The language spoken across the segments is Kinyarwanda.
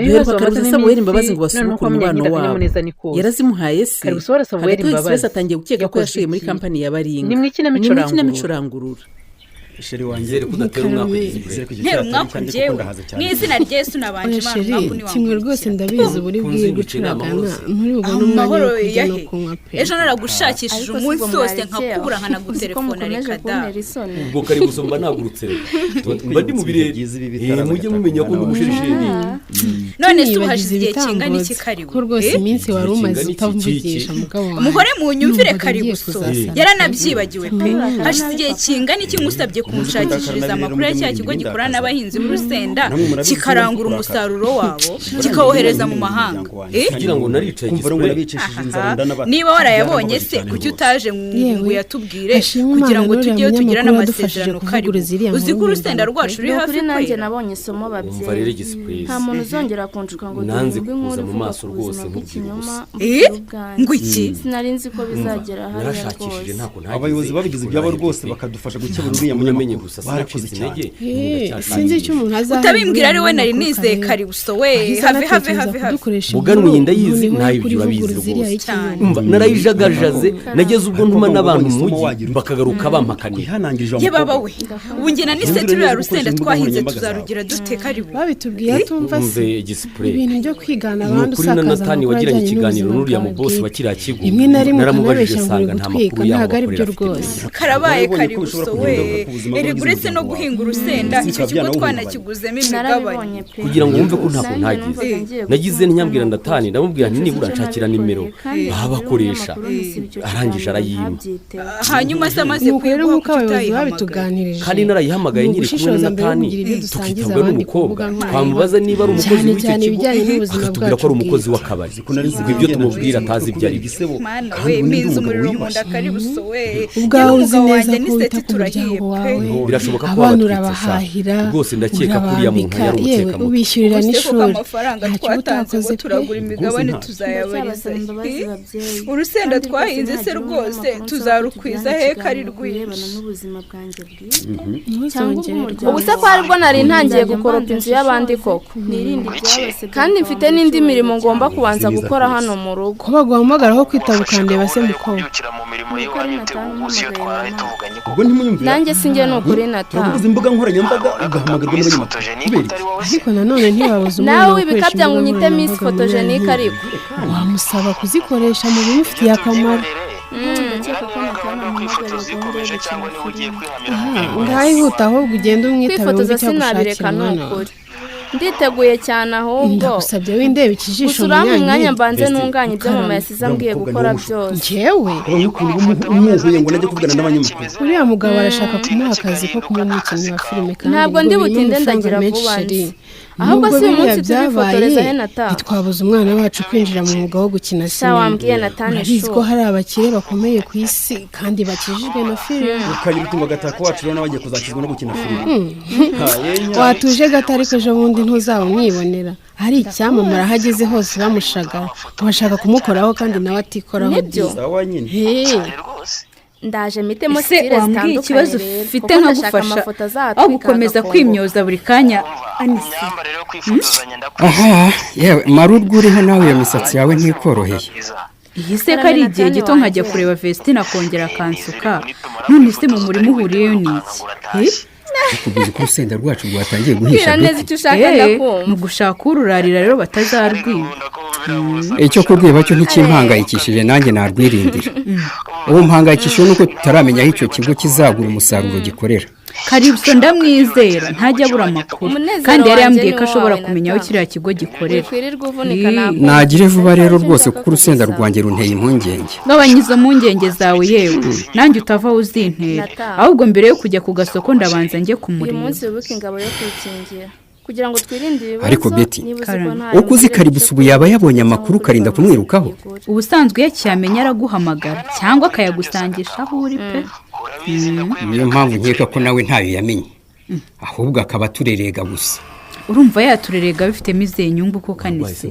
ibibazo bamaze n'iminsi noneho ko munyanyida akanyamuneza ni kose yarazimuhaye se Karibuso Samuel Mbabazi atangiye gukeka ko yashoye muri kampani ya Baringa ni mw'ikinamico rangurura sheri wanjye kudatera umwaka ntera umwaka njyewe mw'izina ry'Yesu nabanje Imana umwaka ni kimwe rwose ndabizi buri bw'igucuragana muri ubwo n'umwanya wo kujya no kunywa pe ejo naragushakishije umunsi wose nkakubura nkanagutelefona reka da ubwo kari gusomba nagurutse mba ndi mu birere mujye mumenya ko ndumushirisheri none se uhashize igihe kingana iki Karibu ko rwose iminsi wari umaze utavugisha mugabo wawe umuhore mu nyumvire Karibuso yaranabyibagiwe pe hashize igihe kingana iki ngusabye kumushakishiriza amakuru ya cya kigo gikorana n'abahinzi b'urusenda kikarangura umusaruro wabo kikawohereza mu mahanga kugira ngo naricaye niba warayabonye se kuki utaje ngo yatubwire kugira ngo tujyeyo tugira n'amasezerano Karibu uzi ko urusenda rwacu ruri hafi nanjye nabonye isomo babyeyi nta muntu uzongera kunshuka ngo nanze kuza mu maso rwose nk'ikinyoma ngo iki sinari nzi ko bizagera hariya rwose abayobozi babigize ibyabo rwose bakadufasha gukebura uriya munyamenye gusa barakoze intege sinzi icyo umuntu azaha utabimbwira ari we nari nizeye Karibuso we have muganwa ndayizi nayo ibyo babizi rwose narayijagajaze nageze ubwo ntuma n'abantu mu mujyi bakagaruka bampakanira ye baba we ubu njye na nisetiro ya rusenda twahinze tuzarugira dute Karibu babitubwiye atumva se ibintu byo kwigana abandi usakaza kuri Natani wagiranye ikiganiro n'uriya mu boss bakira kigo rimwe na rimwe naramubajije sanga nta makuru ntago ari byo rwose karabaye Karibuso we eriguretse no guhinga urusenda icyo kigo twanakiguzemo imigabane kugira ngo wumve ko ntako ntagize nagize n'nyambwira Natani ndamubwira nti nibura nshakira nimero babakoresha arangije arayima hanyuma se amaze kwiguha ko abayobozi babituganirije kandi narayihamagaye nyiri kumwe na Natani tukitabwa n'umukobwa twamubaza niba ari umukozi w'icyo kigo akatubwira ko ari umukozi w'akabari ibyo tumubwira atazi ibyo ari bisebo ubwawe uzi neza ko wita ku muryango wawe birashoboka ko abantu urabahahira rwose ndakeka kuriya muntu yari yewe ubishyurira n'ishuri ntacyo utakoze turagura imigabane tuzayabariza urusenda twahinze se rwose tuzarukwiza he kari rwinshi ubu se ko aribwo nari ntangiye gukoropa inzu y'abandi koko kandi mfite n'indi mirimo ngomba kubanza gukora hano mu rugo ko baguhamagaraho kwitaba ukandeba se mukobwa nanjye sinjye ni ukuri Natani imbuga nkoranyambaga ugahamagarwa n'abanyamakuru ariko nanone ntibabuze umwana nawe wibikabya ngo unyite Miss Photogenique ariko wamusaba kuzikoresha mu bimufitiye akamaro ngahihuta ahubwo ugenda umwitabe wumve icyo agushakira umwana wawe nditeguye cyane ahubwo ndagusabye windeba ikijisho munyanyi umwanya mbanze ntunganye ibyo mama yasize ambwiye gukora byose njyewe umwuzuye ngo najye kuvugana n'abanyamakuru uriya mugabo arashaka kumuha akazi ko kuba umukinnyi wa filime kandi ntabwo ndi butinde ndagira vuba ahubwo si uyu munsi tubifotoreza he Natani ntitwabuze umwana wacu kwinjira mu mwuga wo gukina sinema wambwiye Natani urabizi ko hari abakire bakomeye ku isi kandi bakijijwe na filime ukagira utungo gatako wacu rero n'abagiye kuzakizwa no gukina filime watuje gato ariko ejo bundi ntuzaba umwibonera hari icyamamara ahageze hose bamushagara bashaka kumukoraho kandi nawe atikoraho byiza ndaje mitemo style zitandukanye ikibazo ufite nka gufasha aho gukomeza kwimyoza buri kanya Anise aha yewe marurwa uriho nawe iyo misatsi yawe ntikoroheye iyi se ko ari igihe gito nkajya kureba Vestine akongera akansuka none se mu murimo uhuriyeyo ni iki kuguza ko urusenda rwacu rwatangiye guhisha mu gushaka ururarira rero batazarwiba icyo kurwiba cyo ntikimpangayikishije nanjye narwirindira ubu mpangayikishije nuko tutaramenya aho icyo kigo kizagura umusaruro gikorera Karibuso ndamwizera ntajya abura amakuru kandi yari yambwiye ko ashobora kumenya aho kiriya kigo gikorera nagire vuba rero rwose kuko urusenda rwanjye runteye impungenge gabanya izo mpungenge zawe yewe nanjye utava uzintera ahubwo mbere yo kujya ku gasoko ndabanza njye kumureba uyu munsi wibuke ingabo yo kwikingira kugira ngo twirinde ibibazo ariko Betty uko uzi Karibuso ubu yaba yabonye amakuru ukarinda kumwirukaho ubusanzwe iyo cyamenya araguhamagara cyangwa akayagusangisha aho uri pe niyo mpamvu nkeka ko nawe ntayo yamenye ahubwo akaba turerega gusa urumva yaturerega bifitemo izihe nyungu ko kanise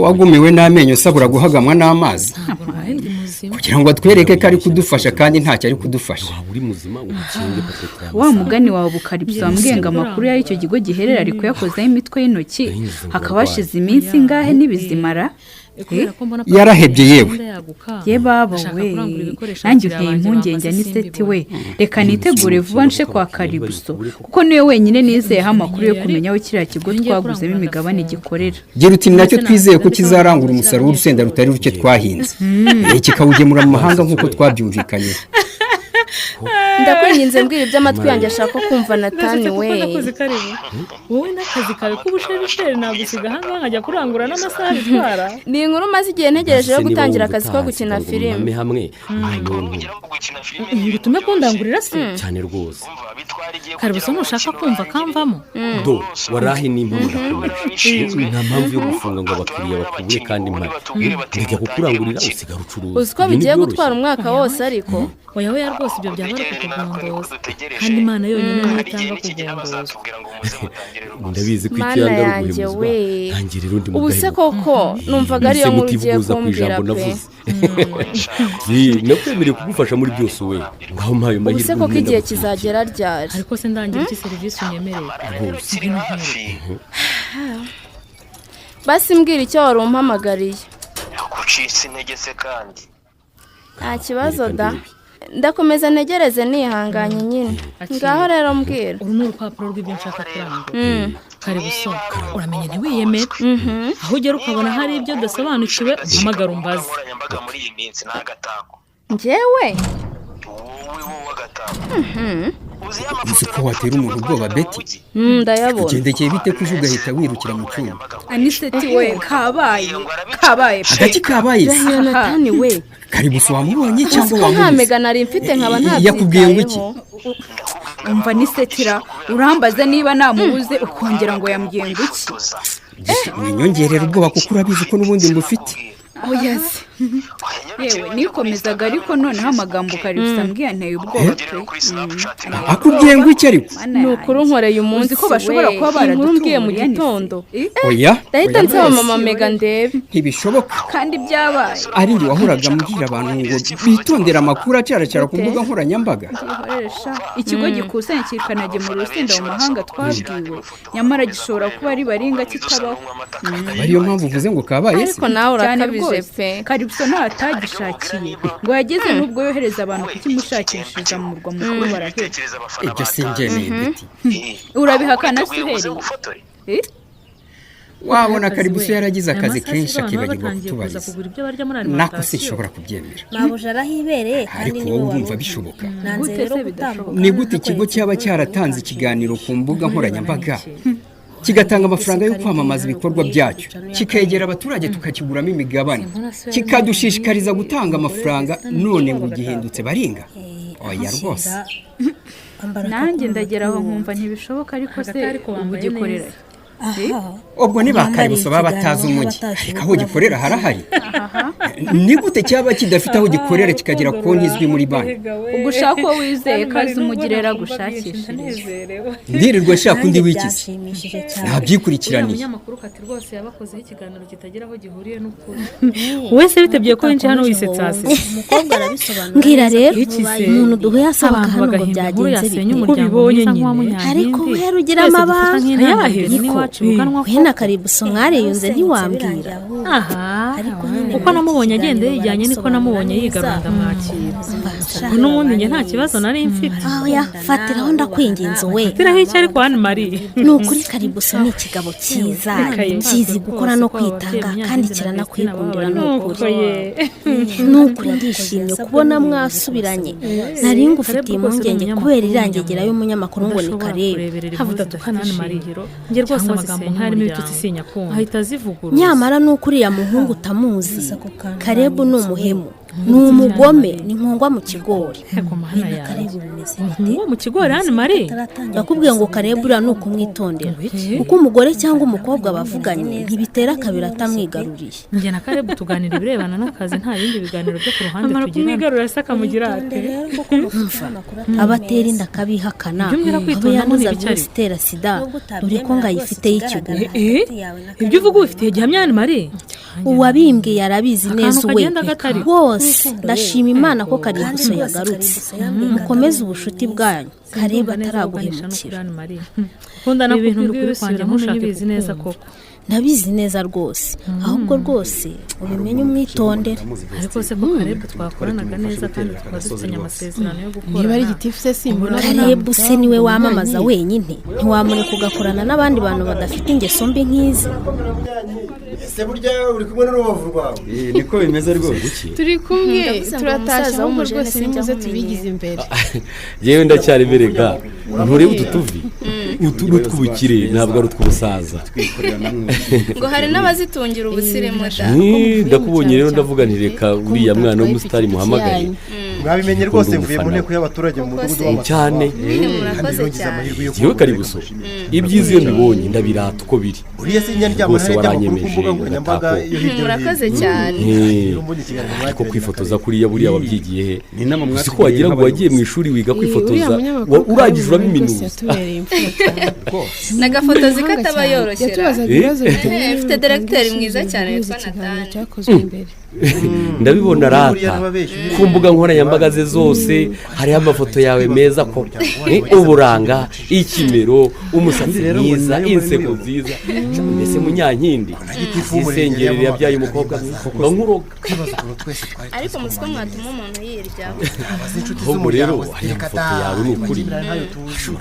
wagumiwe n'amenyo usabura guhagamwa n'amazi kugira ngo atwereke ko ari kudufasha kandi ntacyo ari kudufasha wa mugani wawe bukaribisa wambwenga amakuru y'icyo kigo giherera ari kuyakozaho imitwe y'intoki hakaba hashize iminsi ingahe n'ibizimara yarahebye yewe ye baba we nanjye uteye impungenge n'iseti we reka nitegure vuba nce kwa karibuso kuko niwe wenyine nizeyeho amakuru yo kumenya aho kiriya kigo twaguzemo imigabane gikorera gira uti nacyo twizeye ko kizarangura umusaruro w'urusenda rutari ruke twahinze kikawugemura mu mahanga nk'uko twabyumvikanye ndakwinginze mbwira iby'amatwi yanjye ashaka kumva Natani we wowe n'akazi kawe k'ubusheri nagusiga ahangaha nkajya kurangura n'amasaha bitwara ni inkuru maze igihe ntegereje yo gutangira akazi ko gukina filime ngutume kundangurira se cyane rwose Karibuso ntushaka kumva kamvamo do warahi n'impamvu ndakomeje nta mpamvu yo gufunga ngo abakiriya bakubure kandi mpari ndajya kukurangurira usigara ucuruza uzi ko bigiye gutwara umwaka wose ariko oya rwose ibyo byaba ari kukugondoza kandi Imana yonyine niyo itanga kugondoza ndabizi ko icyo yanga ari ubuhebuzwa ntangire rundi ubu se koko numvaga ariyo nkuru ugiye kumbwira pe nakwemereye kugufasha muri byose we ngaho mpaye amahirwe ubu se koko igihe kizagera ryari ariko se ndangira iki serivisi unyemereye basi mbwira icyo wari umpamagariye kucitse intege se kandi nta kibazo da ndakomeza ntegereze nihanganye nyine ngaho rero mbwira uru ni urupapuro rw'ibyo nshaka kurangura Karibuso uramenye ntiwiyemere aho ugera ukabona hari ibyo udasobanukiwe umpamagara umbaze muri iyi minsi n'agatako njyewe uzi ko watera umuntu ubwoba Betty ndayabona ugendekeye bite ko uje ugahita wirukira mu cyumba aniseti we kabaye hagati kabaye Natani we Karibuso wamubonye cyangwa nta wamubuze mega nari mfite nkaba ntabyo yakubwiye ngo iki umva nisetira urambaza niba namubuze ukongera ngo yambwiye ngo iki winyongerera ubwoba kuko urabizi ko n'ubundi ngufite oya se yewe nikomezaga ariko noneho amagambo Karibuso ambwiye anteye ubwoba pe akubwiye ngo iki ariko ni ukuri unkoreye umunsi ko bashobora kuba baradutuye mu gitondo oya ndahita nsaba mama mega ndebe ntibishoboka kandi byabaye ari njye wahoraga mbwira abantu ngo bitondere amakuru acaracara ku mbuga nkoranyambaga ikigo gikusanya kikanagemura urusenda mu mahanga twabwiwe nyamara gishobora kuba ari baringa kitabaho ariyo mpamvu uvuze ngo kabaye se ariko nawe urakabije pe Karibuso ntawe atagishakiye ngo yageze n'ubwo yohereza abantu kukimushakishiriza mu murwa mukuru baraheba ibyo sinjyemeye Betty urabihakana se uhereye wabona Karibuso yaragize akazi kenshi akibagirwa kutubariza nako sinshobora kubyemera mabuja arahibereye ariko wowe urumva bishoboka ni gute ikigo cyaba cyaratanze ikiganiro ku mbuga nkoranyambaga kigatanga amafaranga yo kwamamaza ibikorwa byacyo kikegera abaturage tukakiguramo imigabane kikadushishikariza gutanga amafaranga none ngo gihindutse baringa oya rwose nanjye ndagera aho nkumva ntibishoboka ariko se ubu gikorera ubwo niba Karibuso baba batazi umujyi ariko aho gikorera harahari ni gute cyaba kidafite aho gikorera kikagira konti izwi muri banki ubwo ushaka uwo wizeye ko azi umugirera gushakishiriza ndirirwa shaka undi wikize ntabyikurikiraniye umunyamakuru kati rwose yabakozeho ikiganiro kitagira aho gihuriye n'ukuri wese bitebye ko winjiye hano wisetsa hasi umukobwa arabisobanura mbwira rero umuntu duhuye asaba hano ngo byagenze bite ariko uhera ugira amabanga wena Karibuso mwariyunze ntiwambwira uko namubonye agenda yijyanye niko namubonye yigarunda mwakira n'ubundi njye nta kibazo nari mfite oya fatiraho ndakwinginze we fatiraho iki ariko hano Marie ni ukuri Karibuso ni ikigabo cyiza kizi gukora no kwitanga kandi kiranakwikundira ni ukuri ndishimye kubona mwasubiranye nari ngufitiye impungenge kubera irangegera y'umunyamakuru ngo ni Karebe havuga tukana hano Marie njye rwose amagambo ntarimo ibitutsi sinyakunda ahita azivugurura nyamara nuko uriya muhungu utamuzi Karebu ni umuhemu ni umugome ni nkongwa mu kigori nkongwa mu kigori hano mari yakubwiye ngo karebura ni ukumwitondera kuko umugore cyangwa umukobwa bavuganye ntibitera kabiri atamwigaruriye njye na Karebu tuganira ibirebana n'akazi nta bindi biganiro byo ku ruhande tugira kumwigarurira se akamugira ate abatera inda akabihakana aho yanuza virusi itera sida dore ko ngayifite y'ikigori ibyo uvuga ubifitiye gihamya hano mari uwabimbwiye yarabizi neza we rwose ndashima imana ko Karibuso yagarutse mukomeze ubushuti bwanyu Karebu ataraguhemukira nkundana ibintu mbwira kwanjye nkushaka neza koko ndabizi neza rwose ahubwo rwose ubimenye umwitondera ariko se ko Karebu twakoranaga neza kandi tukaba dufitanye amasezerano yo gukora niba ari igitifu se simbona Karebu se niwe wamamaza wenyine ntiwamureka ugakorana n'abandi bantu badafite ingeso mbi nk'izi ese burya uri kumwe n'urubavu rwawe niko bimeze rwose turi kumwe turatashye ahubwo rwose nimuze tubigize imbere yewe ndacyari berega nturebe utu tuvi utu ni utw'ubukire ntabwo ari utw'ubusaza ngo hari n'abazitungira ubusirimu da ndakubonye rero ndavuga nti reka uriya mwana w'umusitari muhamagaye mwabimenye rwose mvuye mu nteko y'abaturage mu mudugudu w'amatara cyane yewe Karibuso ibyiza iyo mbibonye ndabirata uko biri uriya se nyaryama rwose waranyemeje murakoze cyane ariko kwifotoza kuriya buriya wabyigiye he si ko wagira ngo wagiye mu ishuri wiga kwifotoza urangije uramo iminuza n'agafotozi kataba yoroshye mfite directeur mwiza cyane witwa Nathan ndabibona rata ku mbuga nkoranyambaga ze zose hariho amafoto yawe meza ko uburanga ikimero umusatsi mwiza inseko nziza mbese munyankindi isengerere yabyaye umukobwa ngo nkuroga ariko musiko mwatuma umuntu yirya ahubwo rero hariya amafoto yawe ni ukuri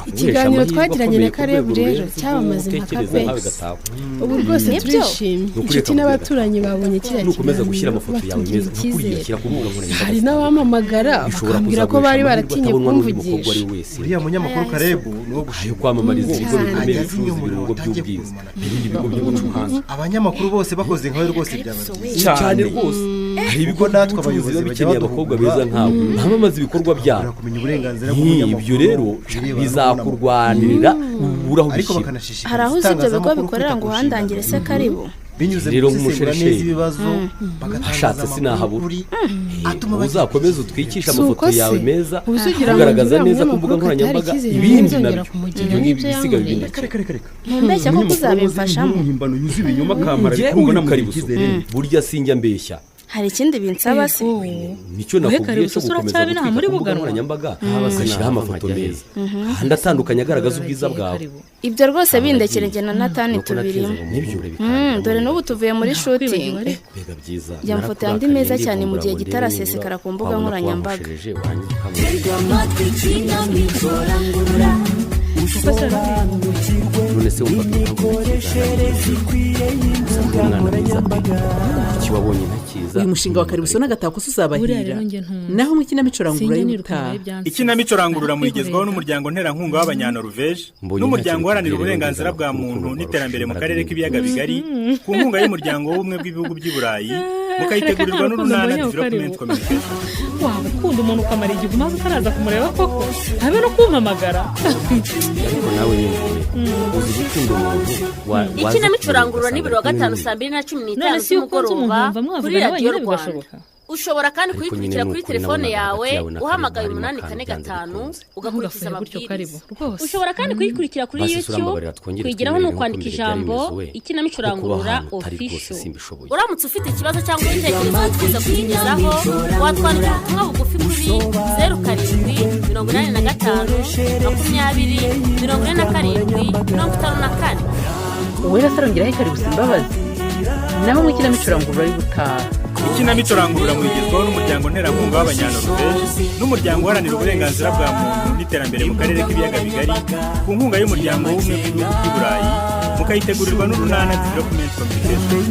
ikiganiro twagiranye na Karebu rero cyabamaze impaka ubu rwose turishimye inshuti n'abaturanyi babonye kiriya nukomeza gushyira amafoto yawe meza ntukurikira ku mbuga nkoranyambaga hari n'abamamagara bakambwira ko bari baratinye kumvugisha uriya munyamakuru Karebu niwo gushaka kwamamariza ibigo bikomeye bicuruza ibirungo by'ubwiza ibindi bigo by'ubucuruzi abanyamakuru bose bakoze nkawe rwose byabagize cyane rwose hari ibigo natwe abayobozi babikeneye abakobwa beza nkawe bamamaza ibikorwa byabo ibyo rero bizakurwanirira uburaho bishyira hari aho uzi ibyo bigo bikorera ngo uhandangire se Karibu binyuze rero mu nk'umusheshe ibibazo ashatse sinahabura uzakomeza utwikisha amafoto yawe meza ugaragaza neza ku mbuga nkoranyambaga ibindi nabyo ibyo ngibyo bisiga bibindi mbeshya ko kuzabimfashamo Karibuso burya sinjya mbeshya hari ikindi binsaba se nicyo nakubwiye cyo gukomeza gutwika ku mbuga nkoranyambaga ugashyiraho amafoto meza kandi atandukanye agaragaza ubwiza bwawe ibyo rwose bindekerege na Nathan tubirimo dore n'ubu tuvuye muri shooting ya mafoto yandi meza cyane mu gihe gitarasesekara ku mbuga nkoranyambaga none se wumva icyo wabonye ntakiza uyu mushinga wa Karibuso n'agatako uzabahira naho mu ikinamico rangurura y'ubutaha ikinamico rangurura muyigezwaho n'umuryango nterankunga w'abanyanoruveje n'umuryango uharanira uburenganzira bwa muntu n'iterambere mu karere k'ibiyaga bigari ku nkunga y'umuryango w'ubumwe bw'ibihugu by'i Burayi mukayitegurirwa n'urunana development communication waba ukunda umuntu ukamara igihe umaze utaraza kumureba koko habe no kumpamagara ariko nawe nyine uzi gukunda umuntu ikinamico rangurura ni buri wa gatanu saa 2:15 z'umugoroba kuri radiyo Rwanda ushobora kandi kuyikurikira kuri telefone yawe uhamagaye 845 ugakurikiza amabwiriza ushobora kandi kuyikurikira kuri YouTube kwigiraho no kwandika ijambo ikinamico rangurura official uramutse ufite ikibazo cyangwa igitekerezo wifuza kuyigezaho watwandikira ubutumwa bugufi kuri 0785 uwera sarongeraho Karibuso imbabazi naho mu ikinamico rangurura y'ubutaha ikinamico rangurura muyigezwaho n'umuryango nterankunga w'abanyanoruveje n'umuryango uharanira uburenganzira bwa muntu n'iterambere mu karere k'ibiyaga bigari ku nkunga y'umuryango w'ubumwe bw'ibihugu by'i Burayi mukayitegurirwa n'urunana development communication